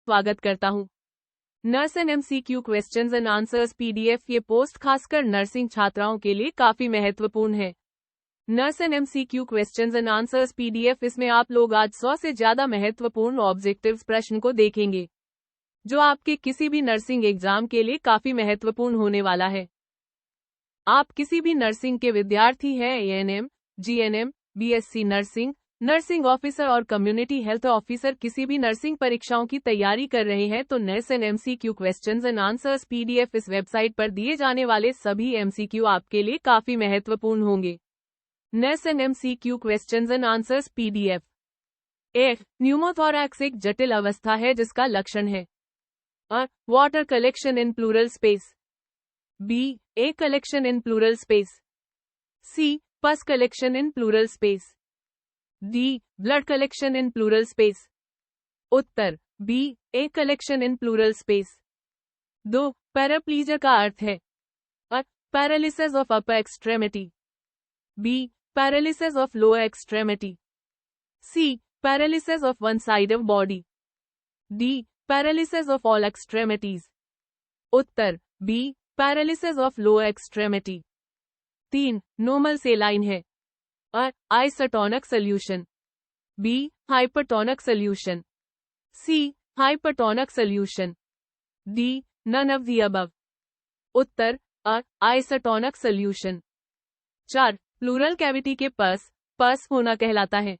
स्वागत करता हूं। Nurse and MCQ questions and answers PDF ये पोस्ट खासकर नर्सिंग छात्राओं के लिए काफी महत्वपूर्ण है। Nurse and MCQ questions and answers PDF, इसमें आप लोग आज 100 से ज्यादा महत्वपूर्ण ऑब्जेक्टिव्स प्रश्न को देखेंगे, जो आपके किसी भी नर्सिंग एग्जाम के लिए काफी महत्वपूर्ण होने वाला है। आप किसी भी नर्सिंग के विद्यार्थी हैं, ANM, GNM, BSc nursing, nursing officer और कम्युनिटी हेल्थ ऑफिसर किसी भी नर्सिंग परीक्षाओं की तैयारी कर रहे हैं, तो nurse and MCQ questions and answers PDF इस वेबसाइट पर दिए जाने वाले सभी MCQ आपके लिए काफी महत्वपूर्ण होंगे। Nurse and MCQ questions and answers PDF। एक न्यूमोथोरैक्स एक जटिल अवस्था है जिसका लक्षण है water collection in pleural space, B air collection in pleural space, C pus collection in pleural space, D blood collection in pleural space. उत्तर B air collection in pleural space. 2 paraplegia का अर्थ है paralysis of upper extremity, B paralysis of lower extremity, C paralysis of one side of body, D paralysis of all extremities. उत्तर B paralysis of lower extremity. 3 normal saline है isotonic solution, B hypertonic solution, C hypertonic solution, D none of the above. उत्तर isotonic solution. 4 pleural cavity के pus होना कहलाता है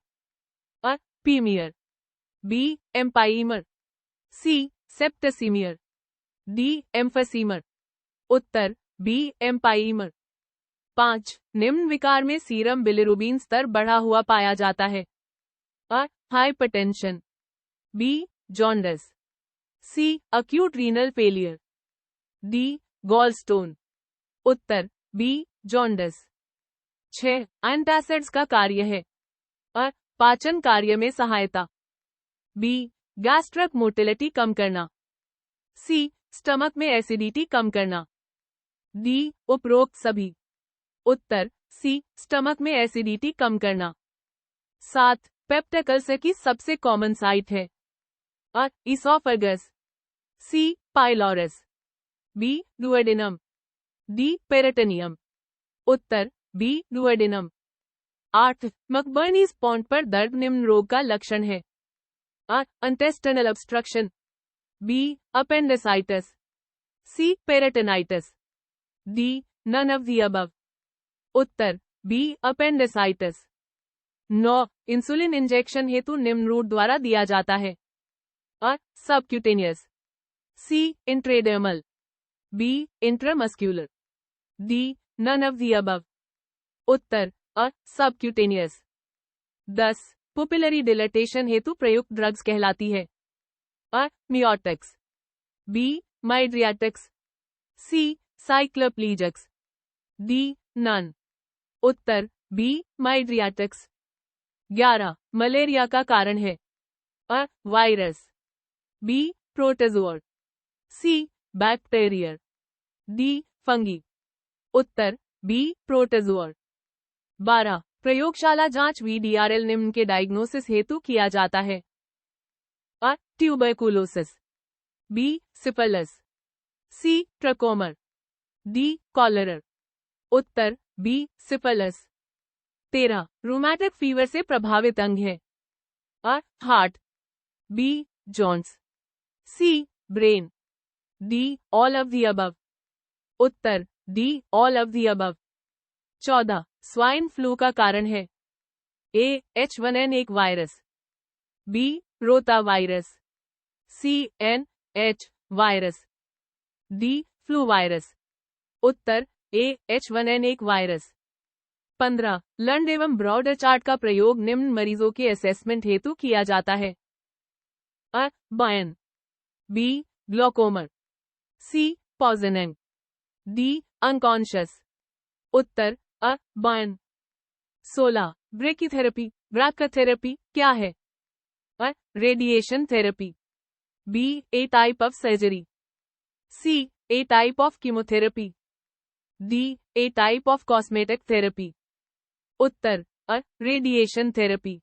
पीमियर, B एम्पाइमर, C सेप्टेसिमियर, D एम्फसीमर। उत्तर B एम्पाइमर। 5 निम्न विकार में सीरम बिलिरुबिन स्तर बढ़ा हुआ पाया जाता है hypertension, B jaundice, C acute renal failure, D gallstone. उत्तर B जॉन्डिस। 6 एंटासिड्स का कार्य है पाचन कार्य में सहायता, B गैस्ट्रिक मोटिलिटी कम करना, C स्टमक में एसिडिटी कम करना, D उपरोक्त सभी। उत्तर C स्टमक में एसिडिटी कम करना। 7 पेप्टिक अल्सर की सबसे कॉमन साइट है oesophagus, C pylorus, B duodenum, D peritoneum. उत्तर B डुओडेनम। 8 मकबर्नीज पॉन्ड पर दर्द निम्न रोग का लक्षण है intestinal obstruction, B appendicitis, C peritonitis, D none of the above. उत्तर B अपेंडिसाइटिस। 9 इंसुलिन इंजेक्शन हेतु निम्न रूट द्वारा दिया जाता है subcutaneous, C intradermal, B intramuscular, D none of the above. उत्तर सबक्यूटेनियस। 10 पुपिलरी डिलेटेशन हेतु प्रयुक्त ड्रग्स कहलाती है miotics, B mydriatics, C cycloplegics, D none. उत्तर B माइड्रियाटिक्स। 11 मलेरिया का कारण है virus, B protozoa, C bacteria, D fungi. उत्तर B प्रोटोजोआ। 12 प्रयोगशाला जांच VDRL निम्न के डायग्नोसिस हेतु किया जाता है tuberculosis, B syphilis, C trachoma, D cholera. उत्तर B सिफिलिस। 13 रूमेटिक फीवर से प्रभावित अंग है heart, B joints, C brain, D all of the above. उत्तर D all of the above. 14 swine flu का कारण है A H1N1 virus, B rota virus, C NH virus, D flu virus. उत्तर A H1N1 virus. 15 Lund एवं Browder chart का प्रयोग निम्न मरीजों के असेसमेंट हेतु किया जाता है बायन, B glaucoma, C poisoning, D unconscious. उत्तर बायन। 16 ब्रैक्योथेरेपी क्या है radiation therapy, B a type of surgery, C a type of chemotherapy, D a type of cosmetic therapy. उत्तर रेडिएशन थेरेपी।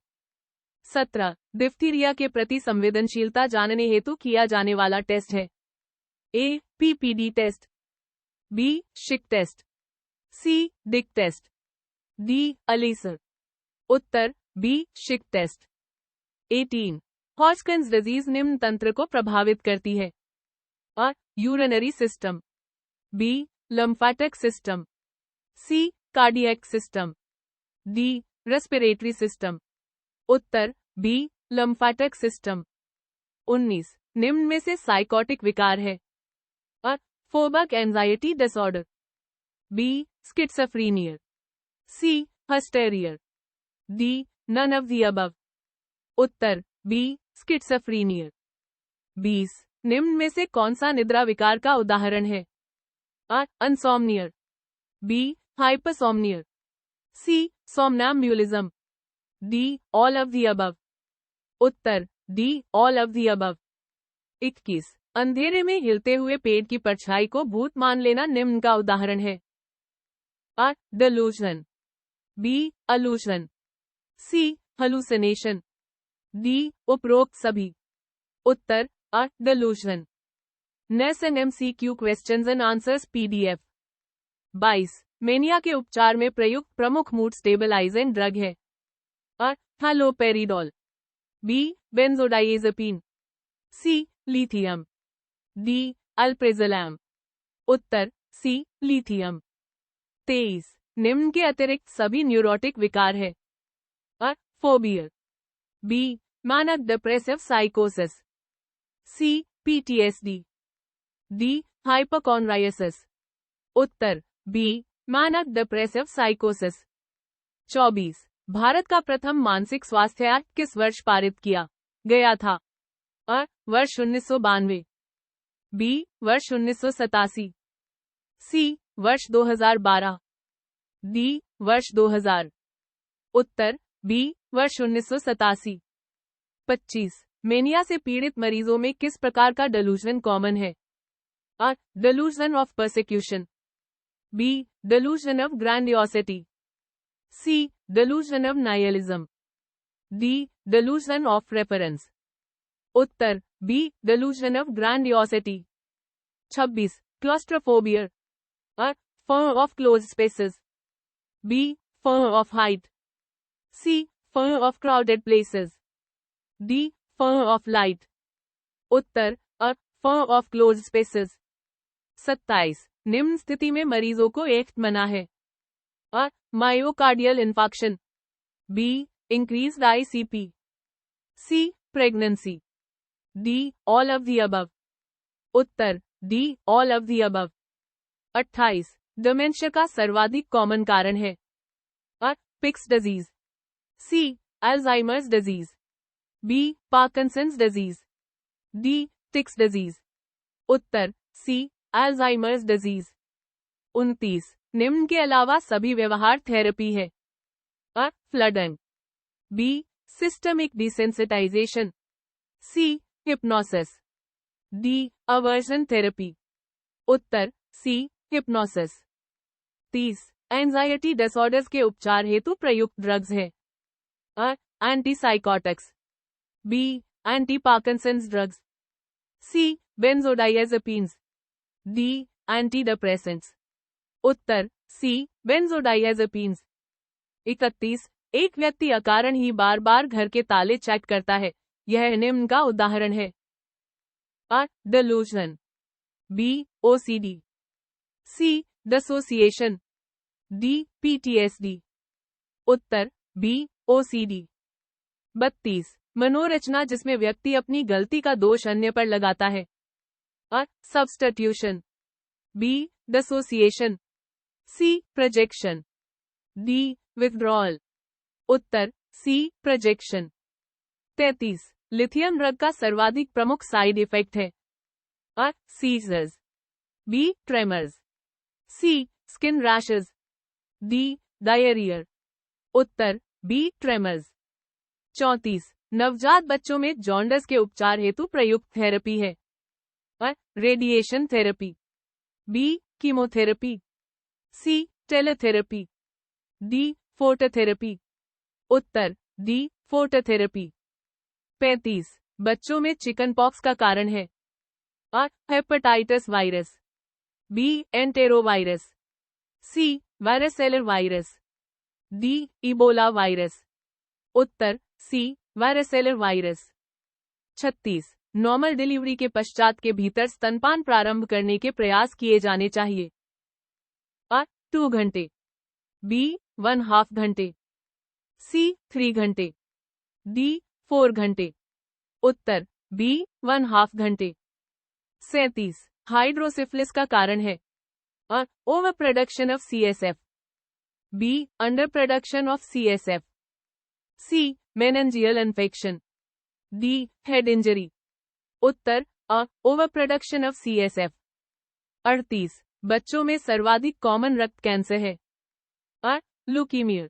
17. डिप्थीरिया के प्रति संवेदनशीलता जानने हेतु किया जाने वाला टेस्ट है। A. PPD test, B. Schick test, C. Dick test, D. अलीसर। उत्तर B. Schick test. 18. Hodgkin's disease निम्न तंत्र को प्रभावित करती है। अ. Urinary system, B. Lymphatic system, C. Cardiac system, D. Respiratory system. उत्तर बी. Lymphatic system. 19. निम्न में से साइकोटिक विकार है। अ. Phobic anxiety disorder, B. Schizophrenia, C. Hysteria, D. None of the above. उत्तर बी. स्किज़ोफ्रेनिया। 20. निम्न में से कौन सा निद्रा विकार का उदाहरण है। अ. Insomnia, B. Hypersomnia, C. Somnambulism, D. All of the above. उत्तर D. All of the above. 21. अंधेरे में हिलते हुए पेड़ की परछाई को भूत मान लेना निम्न का उदाहरण है। अ. Delusion, B. Illusion, C. Hallucination, D. उपरोक्त सभी। उत्तर अ. Delusion. Nation MCQ questions and answers PDF. 22. Mania के उपचार में प्रयुक्त प्रमुख मूड स्टेबलाइजिंग ड्रग है। अ. Haloperidol, B. Benzodiazepine, C. Lithium, D. Alprazolam. उत्तर सी. लिथियम। 23. निम्न के अतिरिक्त सभी न्यूरोटिक विकार है। अ. Phobia, B. मानक डिप्रेसिव साइकोसिस, सी. PTSD, D. हाइपोकॉन्ड्राइसिस। उत्तर बी. मानक डिप्रेसिव साइकोसिस। 24. भारत का प्रथम मानसिक स्वास्थ्य एक्ट किस वर्ष पारित किया गया था। अ. वर्ष 1992, बी. वर्ष 1987, सी. वर्ष 2012, डी. वर्ष 2000। उत्तर बी. वर्ष 1987। 25. मेनिया से पीड़ित मरीजों में किस प्रकार का डेलूजन कॉमन है। अ. Delusion of persecution, B. Delusion of grandiosity, C. Delusion of nihilism, D. Delusion of reference. उत्तर B. Delusion of grandiosity. 26. Claustrophobia, अ. fear of closed spaces, B. fear of height, C. fear of crowded places, D. fear of light। उत्तर अ. fear of closed spaces। 27. निम्न स्थिति में मरीजों को act मना है। अ. Myocardial infarction, B. Increased ICP, C. Pregnancy, D. All of the above. उत्तर D. All of the above. 28. Dementia का सर्वाधिक कॉमन कारण है। अ. Pick's disease, C. Alzheimer's disease, B. Parkinson's disease, D. Tics disease. उत्तर सी. Alzheimer's disease. 29. निम्न के अलावा सभी व्यवहार थेरेपी है। अ. Flooding, B. Systemic desensitisation, C. Hypnosis, D. Aversion therapy. उत्तर सी. हिप्नोसिस। 30. एंजाइटी डिसऑर्डर्स के उपचार हेतु प्रयुक्त ड्रग्स है। अ. Antipsychotics, B. Anti Parkinson's drugs, C. Benzodiazepines, D. Anti depressants. उत्तर सी. बेंजोडाइएज़ेपिन्स। 31. एक व्यक्ति अकारण ही बार बार घर के ताले चेक करता है, यह निम्न का उदाहरण है। अ. Delusion, B. OCD, C. Dissociation, D. PTSD. उत्तर बी. ओसीडी। 32. मनोरचना जिसमें व्यक्ति अपनी गलती का दोष अन्य पर लगाता है। अ. Substitution, B. Dissociation, C. Projection, D. Withdrawal. उत्तर सी. प्रोजेक्शन। 33. लिथियम ड्रग का सर्वाधिक प्रमुख साइड इफेक्ट है। अ. Seizures, B. Tremors, C. Skin rashes, D. Diarrhoea. उत्तर बी. ट्रेमर्स। 34. नवजात बच्चों में जॉन्डिस के उपचार हेतु प्रयुक्त थेरेपी है। अ. Radiation therapy, B. Chemotherapy, C. Teletherapy, D. Phototherapy. उत्तर डी फोटोथेरेपी। 35 बच्चों में चिकन पॉक्स का कारण है। अ hepatitis virus, B enterovirus, C varicella virus, D Ebola virus. उत्तर C varicella virus. 36 normal delivery के पश्चात के भीतर स्तनपान प्रारंभ करने के प्रयास किए जाने चाहिए। अ 2 घंटे, बी 1/2 घंटे, सी 3 घंटे, डी 4 घंटे। उत्तर बी 1/2 घंटे। 37 हाइड्रोसिफिलिस का कारण है। अ over production of CSF, B under production of CSF, C meningeal infection, D head injury. उत्तर अ ओवर प्रोडक्शन ऑफ CSF। 38 बच्चों में सर्वाधिक कॉमन रक्त कैंसर है। अ leukaemia,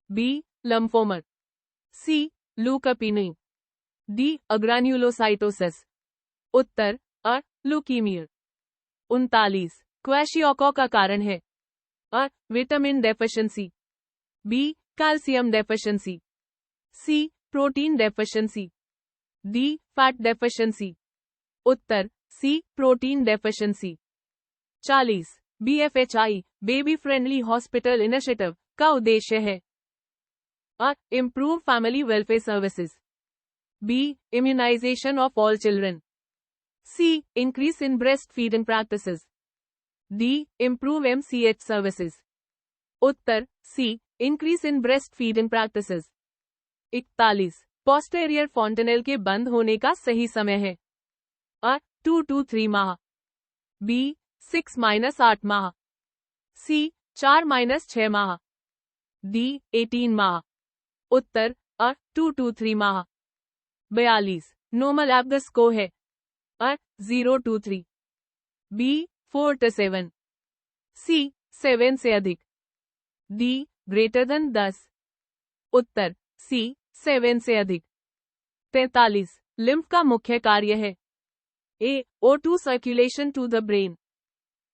B lymphoma, C leucopenia, D agranulocytosis. उत्तर अ ल्यूकीमिया। 39 क्वैशियोको का कारण है। अ vitamin deficiency, B calcium deficiency, C protein deficiency, D fat deficiency. उत्तर सी protein deficiency. 40 BFHI baby friendly hospital initiative का उद्देश्य है। अ improve family welfare services, B immunisation of all children, C increase in breast feeding practices, D improve MCH services. उत्तर सी increase in breast feeding practices. 41 posterior fontanelle के बंद होने का सही समय है। अ 2 to 3 माह, बी 6-8 माह, सी 4-6 माह, डी 18 माह। उत्तर अ 2 to 3 माह। 42 नॉर्मल एब्गस को है। अ 0 to 3, बी 4 to 7, सी 7 से अधिक, डी ग्रेटर देन 10। उत्तर सी 7 से अधिक। 43 लिम्फ का मुख्य कार्य है। A O2 circulation to the brain,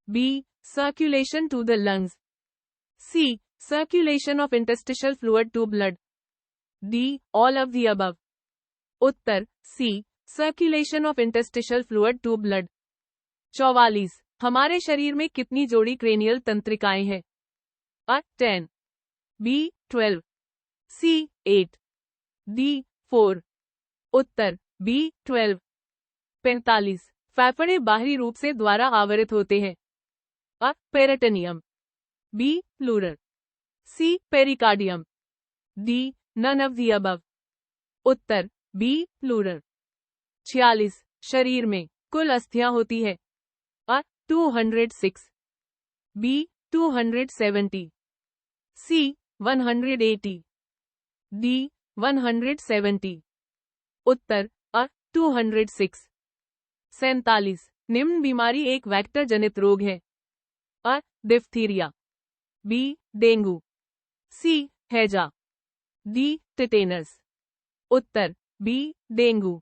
B circulation to the lungs, C circulation of interstitial fluid to blood, D all of the above. उत्तर C circulation of interstitial fluid to blood. 44 हमारे शरीर में कितनी जोड़ी क्रेनियल तंत्रिकाएं हैं। अ 10, B 12, सी 8, D 4। उत्तर B 12। 45 फेफड़े बाहरी रूप से द्वारा आवरित होते हैं। अ peritoneum, B pleural, C pericardium, D none of the above. उत्तर बी प्लूरल। 46 शरीर में कुल अस्थियां होती है। अ 206, बी 270, सी 180, डी 170। उत्तर अ 206। 47 निम्न बीमारी एक वेक्टर जनित रोग है। अ डिप्थीरिया, बी डेंगू, सी हैजा, डी टिटेनस। उत्तर बी डेंगू।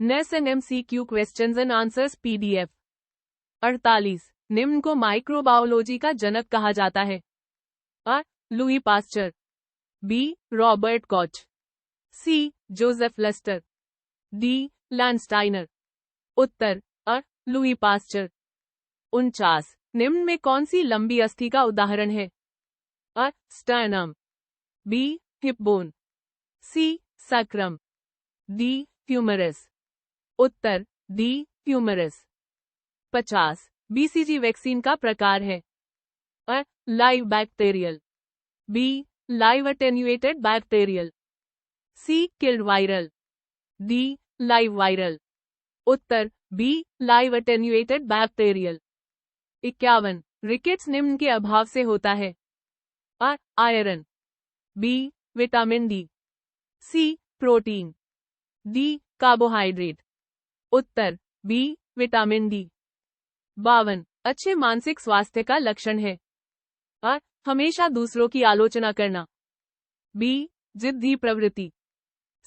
नेस and MCQ questions and answers PDF। 48 निम्न को माइक्रोबायोलॉजी का जनक कहा जाता है। अ Louis Pasteur, B Robert Koch, C Joseph Lister, D Landsteiner. उत्तर अ लुई पास्चर। 49 निम्न में कौन सी लंबी अस्थि का उदाहरण है। अ sternum, B hipbone, C sacrum, D humerus. उत्तर डी ह्यूमरस। 50 BCG वैक्सीन का प्रकार है। अ live bacterial, B live attenuated bacterial, C killed viral, D live viral. उत्तर B live attenuated bacterial. 51 rickets निम्न के अभाव से होता है। अ iron, B vitamin D, C protein, D carbohydrate. उत्तर बी विटामिन डी। 52 अच्छे मानसिक स्वास्थ्य का लक्षण है। अ हमेशा दूसरों की आलोचना करना, बी जिद्दी प्रवृत्ति,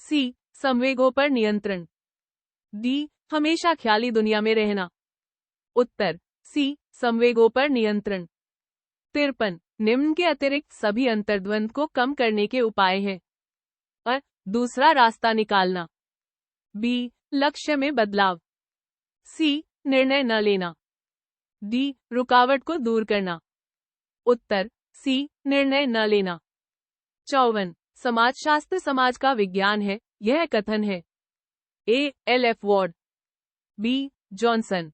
सी संवेगों पर नियंत्रण, डी हमेशा ख्याली दुनिया में रहना। उत्तर सी संवेगों पर नियंत्रण। 53 निम्न के अतिरिक्त सभी अंतर्द्वंद को कम करने के उपाय हैं। दूसरा रास्ता निकालना। बी, लक्ष्य में बदलाव। सी, निर्णय न लेना। डी, रुकावट को दूर करना। उत्तर सी, निर्णय न लेना। 54, समाजशास्त्र समाज का विज्ञान है, यह कथन है। A, LF Ward. B, Johnson.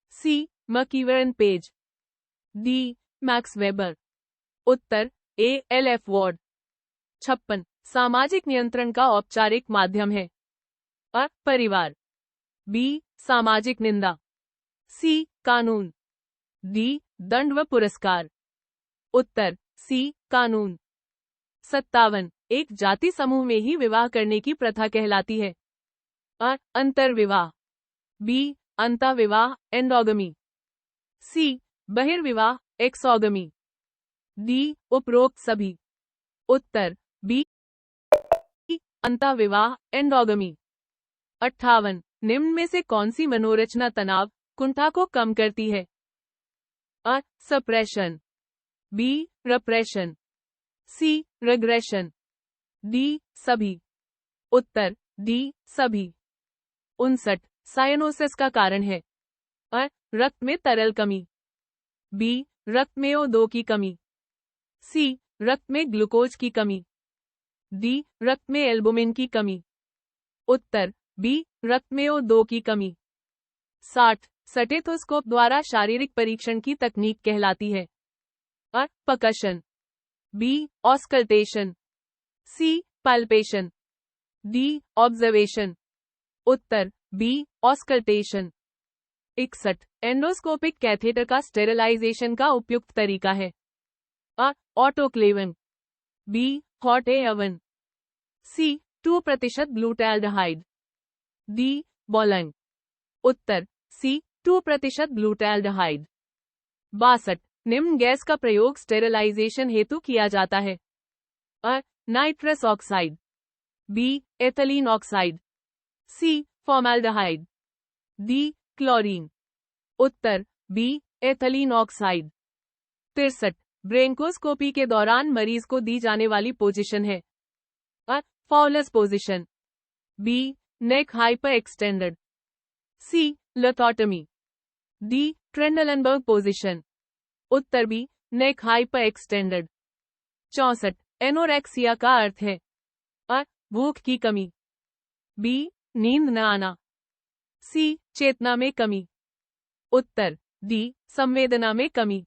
C, MacIver Page. D, Max Weber. उत्तर ए, LF वॉर्ड। 56, सामाजिक नियंत्रण का औपचारिक माध्यम है। अ, परिवार। बी, सामाजिक निंदा। सी, कानून। डी, दंड व पुरस्कार। उत्तर सी, कानून। 57, एक जाति समूह में ही विवाह करने की प्रथा कहलाती है। अ, अंतर्विवाह। बी, अंतःविवाह, एंडोगमी। सी, बहिर्विवाह, एक्सोगमी। डी, उपरोक्त सभी। उत्तर बी, अंतःविवाह, एंडोगमी। 58, निम्न में से कौन सी मनोरचना तनाव, कुंठा को कम करती है? अ, suppression. B, repression. C, regression. D, सभी। उत्तर डी, सभी। 59, साइनोसिस का कारण है। अ, रक्त में तरल कमी। बी, रक्त में O2 की कमी। सी, रक्त में ग्लूकोज की कमी। डी, रक्त में एल्बुमिन की कमी। उत्तर बी, रक्त में O2 की कमी। 60, स्टेथोस्कोप द्वारा शारीरिक परीक्षण की तकनीक कहलाती है। अ, percussion. B, auscultation. C, palpation. D, observation. उत्तर बी, ऑस्कल्टेशन। 61, एंडोस्कोपिक कैथेटर का स्टेरिलाइजेशन का उपयुक्त तरीका है। अ, autoclaving. B, hot air oven. C, 2% glutaraldehyde. D, boiling. उत्तर सी, 2% ग्लूटाल्डिहाइड। 62, निम्न गैस का प्रयोग स्टेरिलाइजेशन हेतु किया जाता है। अ, nitrous oxide. B, ethylene oxide. C, formaldehyde. D, chlorine. उत्तर बी, एथिलीन ऑक्साइड। 63, ब्रेंकोस्कोपी के दौरान मरीज को दी जाने वाली पोजीशन है। अ, Fowler's position. B, neck hyper extended. C, lithotomy. D, Trendelenburg position. उत्तर B, neck hyper extended. 64, anorexia का अर्थ है। अ, भूख की कमी। बी, नींद न आना। सी, चेतना में कमी। उत्तर डी, संवेदना में कमी।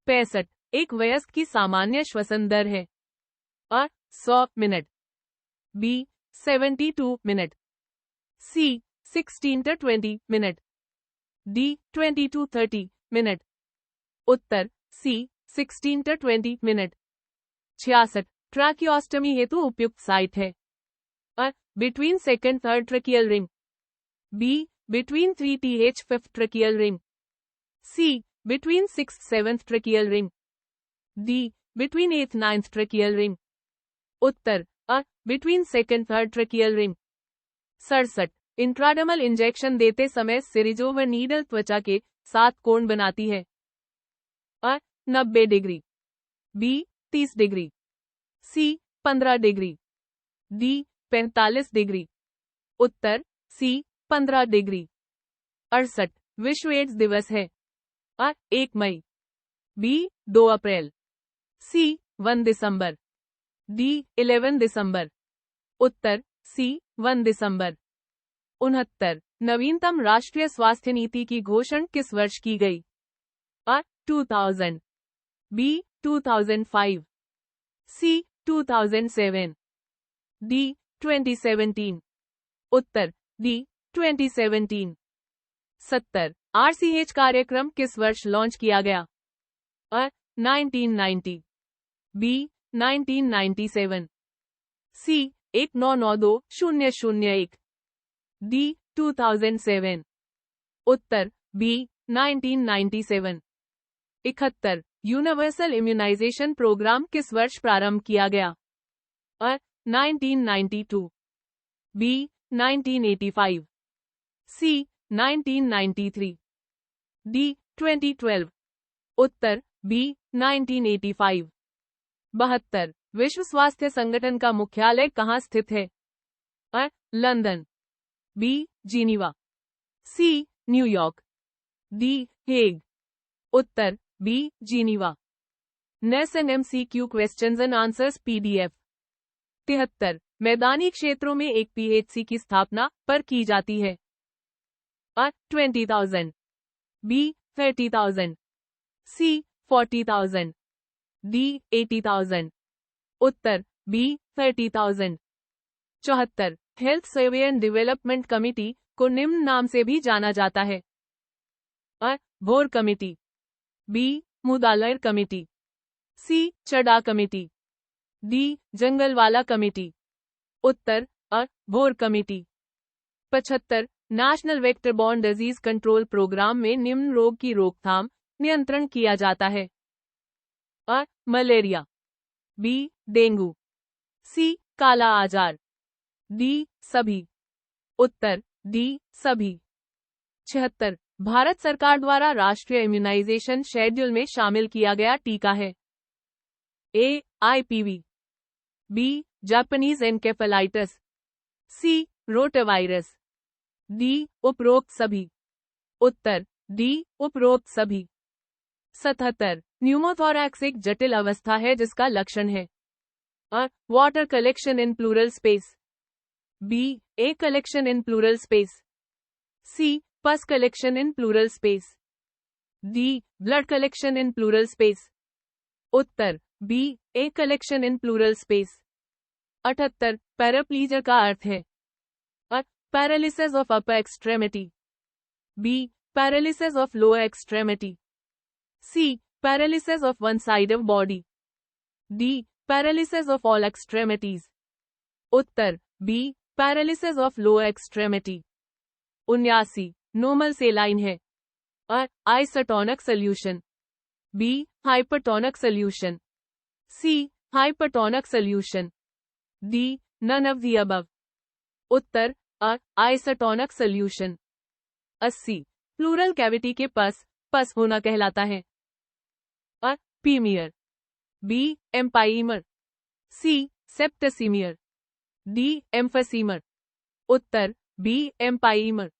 65, एक वयस्क की सामान्य श्वसन दर है। अ, 100 minute. B, 72 minute. C, 16 to 20 minute. D, 20 to 30 minute. उत्तर सी, 16 to 20 मिनट। 66, ट्रैकियोस्टमी हेतु उपयुक्त साइट है। अ, between second third tracheal ring. B, between 3th 5th tracheal ring. C, between 6th 7th tracheal ring. D, between 8th 9th tracheal ring. उत्तर अ, between second third tracheal ring. 67, intradermal injection देते समय syringe व needle त्वचा के साथ कोण बनाती है। अ, 90 degree. B, 30 degree. C, 15 degree. D, 45 degree. उत्तर सी, 15 डिग्री। 68, विश्व एड्स दिवस है। अ, 1 मई। बी, 2 अप्रैल। सी, 1 दिसंबर। डी, 11 दिसंबर। उत्तर सी, 1 दिसंबर। 69, नवीनतम राष्ट्रीय स्वास्थ्य नीति की घोषणा किस वर्ष की गई? अ, 2000। बी, 2005। सी, 2007। डी, 2017। उत्तर डी, 2017। 70, RCH कार्यक्रम किस वर्ष लॉन्च किया गया? अ, 1990। बी, 1997। सी, 1992-001। डी, 2007। उत्तर बी, 1997। 71, यूनिवर्सल इम्यूनाइजेशन प्रोग्राम किस वर्ष प्रारंभ किया गया? अ, 1992। बी, 1985। सी, 1993। डी, 2012। उत्तर बी, 1985। 72, विश्व स्वास्थ्य संगठन का मुख्यालय कहाँ स्थित है? अ. London, B. Geneva, C. New York, D. Hague. उत्तर B. Geneva. Nation MCQ questions and answers PDF 73 मैदानी क्षेत्रों में एक PHC की स्थापना पर की जाती है? अ. 20,000, बी. 30,000, सी. 40,000, डी. 80,000। उत्तर B. 30,000। 74 health survey and development committee को निम्न नाम से भी जाना जाता है? अ. Bhore committee, B. Mudaliar committee, C. Chadha committee, D. Jungalwalla committee. उत्तर अ. Bhore committee. 75 national vector borne disease control programme में निम्न रोग की रोकथाम नियंत्रण किया जाता है? अ. Malaria, B. Dengue, C. Kala azar, D. सभी। उत्तर डी. सभी। 76 भारत सरकार द्वारा राष्ट्रीय इम्यूनाइजेशन शेड्यूल में शामिल किया गया टीका है? A. IPV, B. Japanese encephalitis, C. Rotavirus, D. उपरोक्त सभी। उत्तर डी. उपरोक्त सभी। 77 न्यूमोथोरैक्स एक जटिल अवस्था है जिसका लक्षण है? अ. Water collection in pleural space, B. A collection in pleural space, C. Pus collection in pleural space, D. Blood collection in pleural space. उत्तर B. A collection in pleural space. 78 paraplegia का अर्थ है? अ. Paralysis of upper extremity, B. Paralysis of lower extremity, C. Paralysis of one side of body, D. Paralysis of all extremities. उत्तर B. Paralysis of lower extremity. 79 normal saline है? अ. Isotonic solution, B. Hypertonic solution, C. Hypertonic solution, D. None of the above. उत्तर अ. Isotonic solution. 80 pleural cavity के pus होना कहलाता है? अ. Pyaemia, B. Empyema, C. Septicaemia, D. Emphysema. उत्तर बी. एम्पाइमर।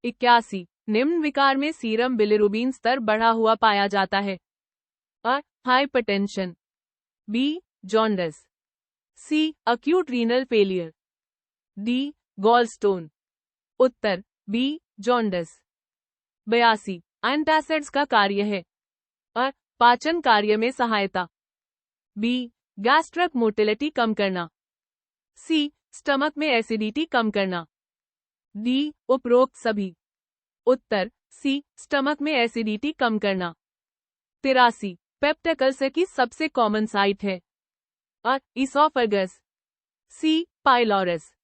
81 निम्न विकार में सीरम बिलिरुबिन स्तर बढ़ा हुआ पाया जाता है? अ. Hypertension, B. Jaundice, C. Acute renal failure, D. Gallstone. उत्तर बी. जॉन्डिस। 82 एंटासिड्स का कार्य है? अ. पाचन कार्य में सहायता, बी. गैस्ट्रिक मोटिलिटी कम करना, सी. स्टमक में एसिडिटी कम करना, डी. उपरोक्त सभी। उत्तर सी. स्टमक में एसिडिटी कम करना। 83 पेप्टिक अल्सर की सबसे कॉमन साइट है? अ. Oesophagus, C. Pylorus,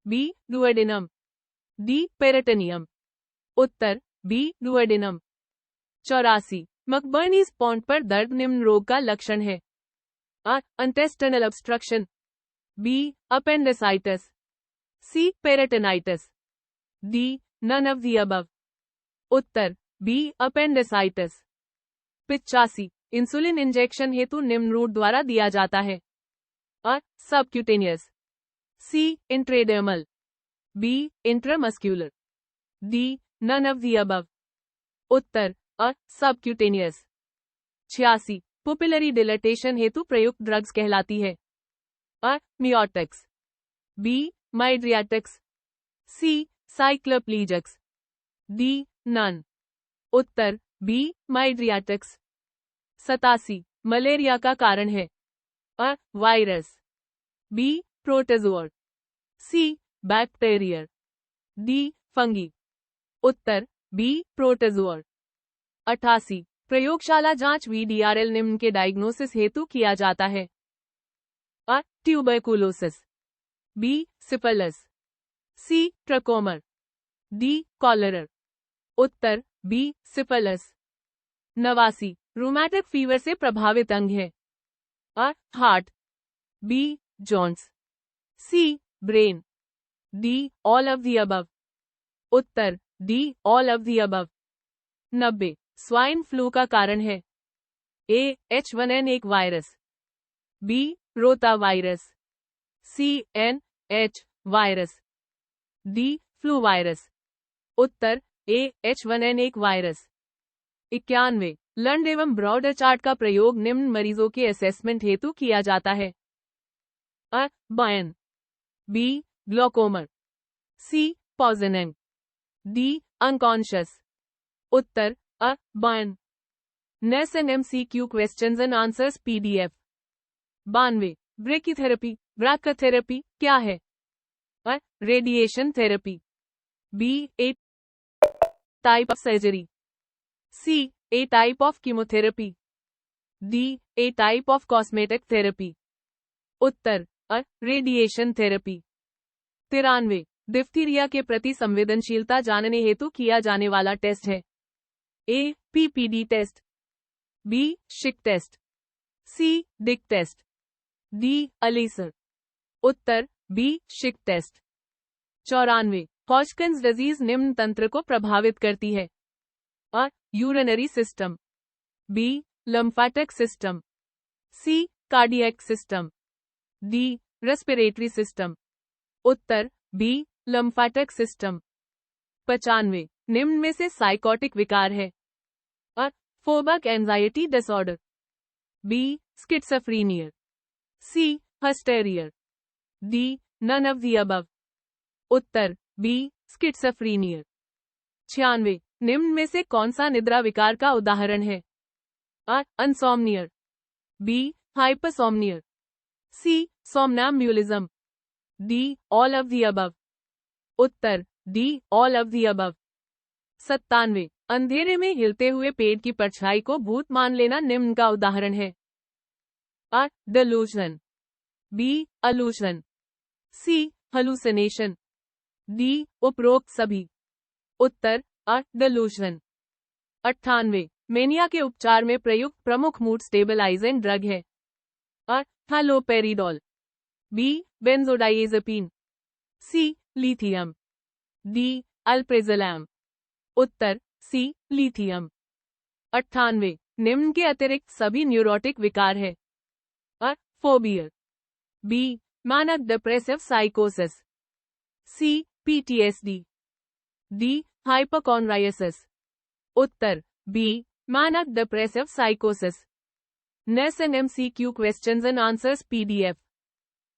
B. Duodenum, D. Peritoneum. उत्तर बी. डुओडेनम। 84 मकबर्नीज पॉन्ड पर दर्द निम्न रोग का लक्षण है? अ. Intestinal obstruction, B. Appendicitis, C. Peritonitis, D. None of the above. उत्तर बी. अपेंडिसाइटिस। 85 इंसुलिन इंजेक्शन हेतु निम्न रूट द्वारा दिया जाता है? अ. Subcutaneous, C. Intradermal, B. Intramuscular, D. None of the above. उत्तर अ. सबक्यूटेनियस। 86 पुपिलरी डिलेटेशन हेतु प्रयुक्त ड्रग्स कहलाती है? अ. Miotics, B. Mydriatics, C. Cycloplegics, D. None. उत्तर बी. माइड्रियाटिक्स। 87 मलेरिया का कारण है? अ. Virus, B. Protozoa, C. Bacteria, D. Fungi. उत्तर बी. प्रोटोजोआ। 88 प्रयोगशाला जांच VDRL निम्न के डायग्नोसिस हेतु किया जाता है? अ. Tuberculosis, B. Syphilis, C. Trachoma, D. Cholera. उत्तर बी. सिफिलिस। 89 रूमेटिक फीवर से प्रभावित अंग है? अ. Heart, B. Joints, C. Brain, D. All of the above. उत्तर D. All of the above. 90 swine flu का कारण है? A. H1N1 virus, B. Rota virus, C N H virus, D flu virus. उत्तर ए H1N1 वायरस। 91 लंड एवं Browder chart का प्रयोग निम्न मरीजों के असेसमेंट हेतु किया जाता है। अ बयन, B glaucoma, C poisoning, D unconscious. उत्तर अ बयन। नेस and MCQ questions and answers PDF। 92 brachytherapy brachytherapy क्या है? अ radiation therapy, B a type of surgery, C a type of chemotherapy, D a type of cosmetic therapy. उत्तर अ radiation therapy. 93 diphtheria के प्रति संवेदनशीलता जानने हेतु किया जाने वाला टेस्ट है। A PPD test, B Schick test, C Dick test, D अलीसर। उत्तर B Schick test. 94 Hodgkin's disease निम्न तंत्र को प्रभावित करती है। अ urinary system, B lymphatic system, C cardiac system, D respiratory system. उत्तर बी लिम्फेटिक सिस्टम। 95 निम्न में से साइकोटिक विकार है। अ phobic anxiety disorder, B schizophrenia, C hysteria, D none of the above. उत्तर बी स्किज़ोफ्रेनिया। 96 निम्न में से कौन सा निद्रा विकार का उदाहरण है? अ insomnia, B hypersomnia, C somnambulism, D all of the above. उत्तर D all of the above. 97 अंधेरे में हिलते हुए पेड़ की परछाई को भूत मान लेना निम्न का उदाहरण है। अ डेलूजन, बी अलूजन, सी हेलुसिनेशन, डी उपरोक्त सभी। उत्तर अ डेलूजन। 98 मेनिया के उपचार में प्रयुक्त प्रमुख मूड स्टेबलाइजिंग ड्रग है। अ haloperidol, B benzodiazepine, C lithium, D alprazolam. उत्तर सी लिथियम। 98 निम्न के अतिरिक्त सभी न्यूरोटिक विकार है। अ फोबिया, बी मैनिक डिप्रेसिव साइकोसिस, सी PTSD, डी हाइपोकॉन्ड्राइसिस। उत्तर बी मैनिक डिप्रेसिव साइकोसिस। नेस and MCQ questions and answers PDF।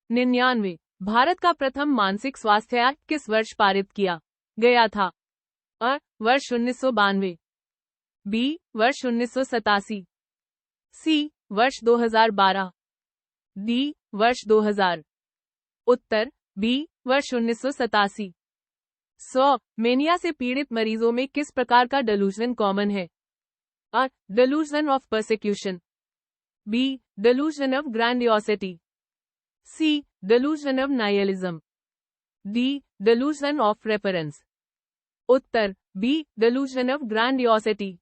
99 भारत का प्रथम मानसिक स्वास्थ्य एक्ट किस वर्ष पारित किया गया था? अ वर्ष 1992, बी वर्ष 1987, सी वर्ष 2012, डी वर्ष 2000। उत्तर बी वर्ष 1987। 100 मेनिया से पीड़ित मरीजों में किस प्रकार का डेलूजन कॉमन है? अ delusion of persecution, B delusion of grandiosity, C delusion of nihilism, D delusion of reference. उत्तर बी डेलूजन ऑफ ग्रैंडियोसिटी।